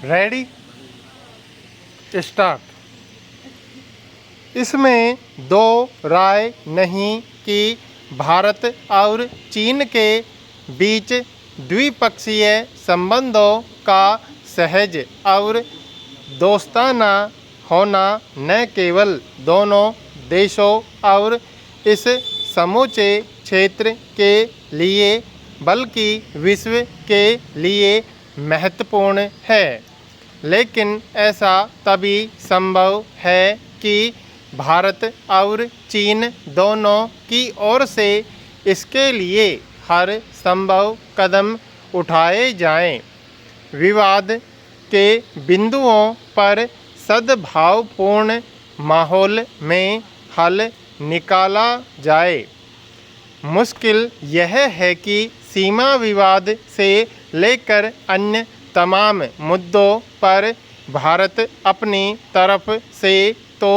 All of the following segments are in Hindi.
Ready start. इसमें दो राय नहीं कि भारत और चीन के बीच द्विपक्षीय संबंधों का सहज और दोस्ताना होना न केवल दोनों देशों और इस समूचे क्षेत्र के लिए बल्कि विश्व के लिए महत्वपूर्ण है, लेकिन ऐसा तभी संभव है कि भारत और चीन दोनों की ओर से इसके लिए हर संभव कदम उठाए जाएं। विवाद के बिंदुओं पर सद्भावपूर्ण माहौल में हल निकाला जाए। मुश्किल यह है कि सीमा विवाद से लेकर अन्य तमाम मुद्दों पर भारत अपनी तरफ से तो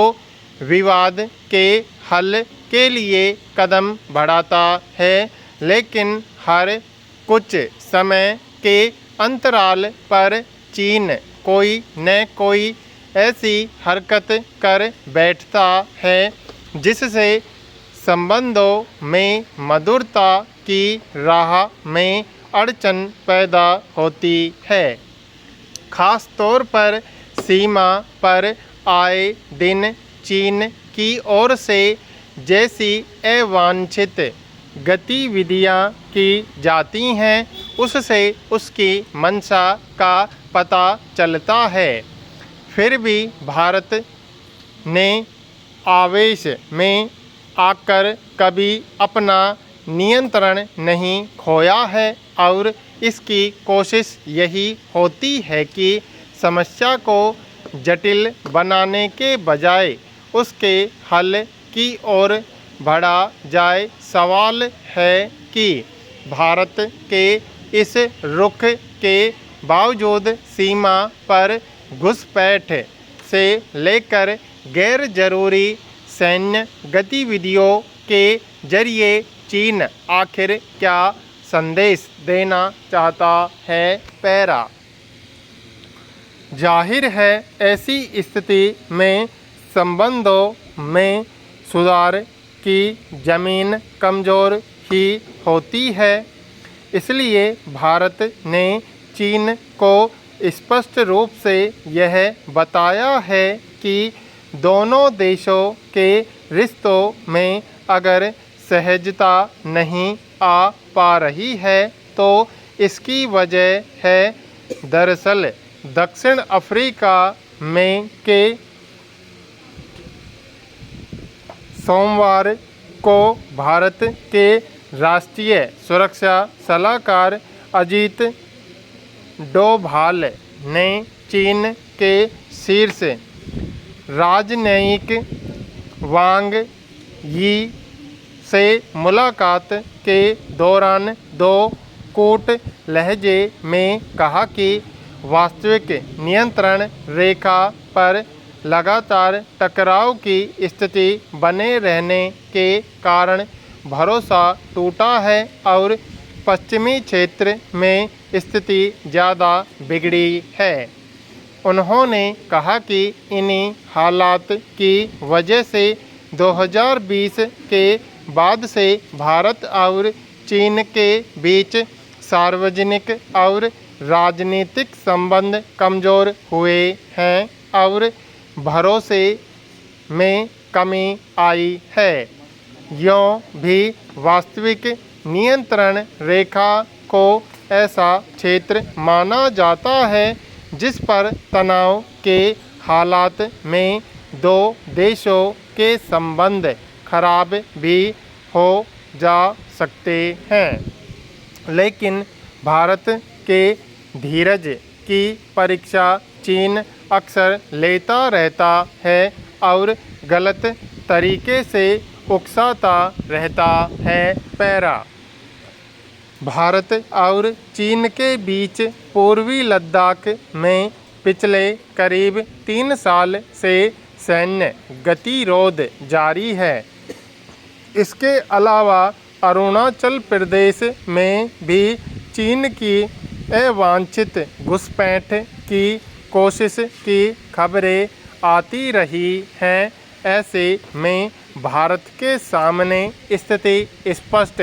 विवाद के हल के लिए कदम बढ़ाता है, लेकिन हर कुछ समय के अंतराल पर चीन कोई न कोई ऐसी हरकत कर बैठता है जिससे संबंधों में मधुरता की राह में अड़चन पैदा होती है। खास तौर पर सीमा पर आए दिन चीन की ओर से जैसी अवांछित गतिविधियां की जाती हैं, उससे उसकी मंशा का पता चलता है। फिर भी भारत ने आवेश में आकर कभी अपना नियंत्रण नहीं खोया है और इसकी कोशिश यही होती है कि समस्या को जटिल बनाने के बजाय उसके हल की ओर बढ़ा जाए। सवाल है कि भारत के इस रुख के बावजूद सीमा पर घुसपैठ से लेकर गैर जरूरी सैन्य गतिविधियों के जरिए चीन आखिर क्या संदेश देना चाहता है। पैरा। जाहिर है ऐसी स्थिति में संबंधों में सुधार की जमीन कमज़ोर ही होती है। इसलिए भारत ने चीन को स्पष्ट रूप से यह बताया है कि दोनों देशों के रिश्तों में अगर सहजता नहीं आ पा रही है तो इसकी वजह है दरअसल दक्षिण अफ्रीका में के सोमवार को भारत के राष्ट्रीय सुरक्षा सलाहकार अजीत डोभाल ने चीन के शीर्ष राजनयिक वांग यी से मुलाकात के दौरान दो कूट लहजे में कहा कि वास्तविक नियंत्रण रेखा पर लगातार टकराव की स्थिति बने रहने के कारण भरोसा टूटा है और पश्चिमी क्षेत्र में स्थिति ज़्यादा बिगड़ी है। उन्होंने कहा कि इन्हीं हालात की वजह से 2020 के बाद से भारत और चीन के बीच सार्वजनिक और राजनीतिक संबंध कमज़ोर हुए हैं और भरोसे में कमी आई है। यूँ भी वास्तविक नियंत्रण रेखा को ऐसा क्षेत्र माना जाता है जिस पर तनाव के हालात में दो देशों के संबंध खराब भी हो जा सकते हैं, लेकिन भारत के धीरज की परीक्षा चीन अक्सर लेता रहता है और गलत तरीके से उकसाता रहता है। पैरा। भारत और चीन के बीच पूर्वी लद्दाख में पिछले करीब 3 साल से सैन्य गतिरोध जारी है। इसके अलावा अरुणाचल प्रदेश में भी चीन की अवांछित घुसपैठ की कोशिश की खबरें आती रही हैं। ऐसे में भारत के सामने स्थिति स्पष्ट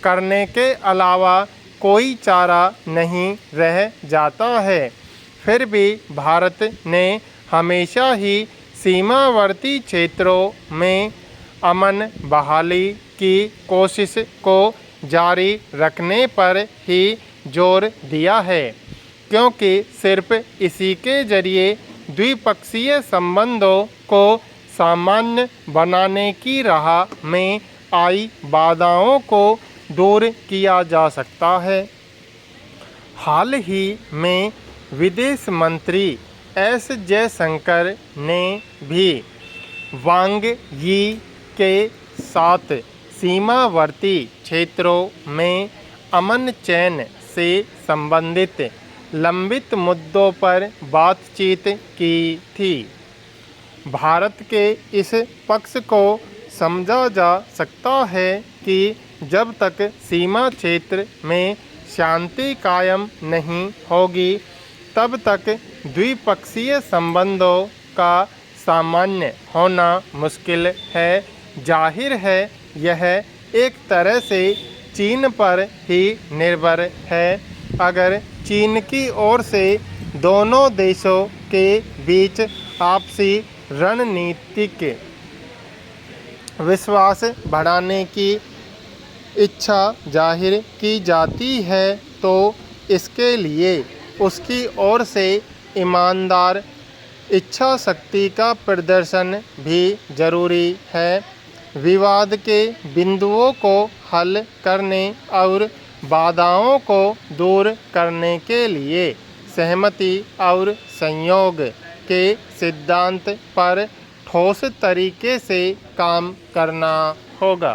करने के अलावा कोई चारा नहीं रह जाता है। फिर भी भारत ने हमेशा ही सीमावर्ती क्षेत्रों में अमन बहाली की कोशिश को जारी रखने पर ही जोर दिया है, क्योंकि सिर्फ इसी के जरिए द्विपक्षीय संबंधों को सामान्य बनाने की राह में आई बाधाओं को दूर किया जा सकता है। हाल ही में विदेश मंत्री एस जयशंकर ने भी वांग यी के साथ सीमावर्ती क्षेत्रों में अमन चैन से संबंधित लंबित मुद्दों पर बातचीत की थी। भारत के इस पक्ष को समझा जा सकता है कि जब तक सीमा क्षेत्र में शांति कायम नहीं होगी, तब तक द्विपक्षीय संबंधों का सामान्य होना मुश्किल है। जाहिर है यह एक तरह से चीन पर ही निर्भर है। अगर चीन की ओर से दोनों देशों के बीच आपसी रणनीतिक विश्वास बढ़ाने की इच्छा जाहिर की जाती है, तो इसके लिए उसकी ओर से ईमानदार इच्छा शक्ति का प्रदर्शन भी जरूरी है। विवाद के बिंदुओं को हल करने और बाधाओं को दूर करने के लिए सहमति और संयोग के सिद्धांत पर ठोस तरीके से काम करना होगा।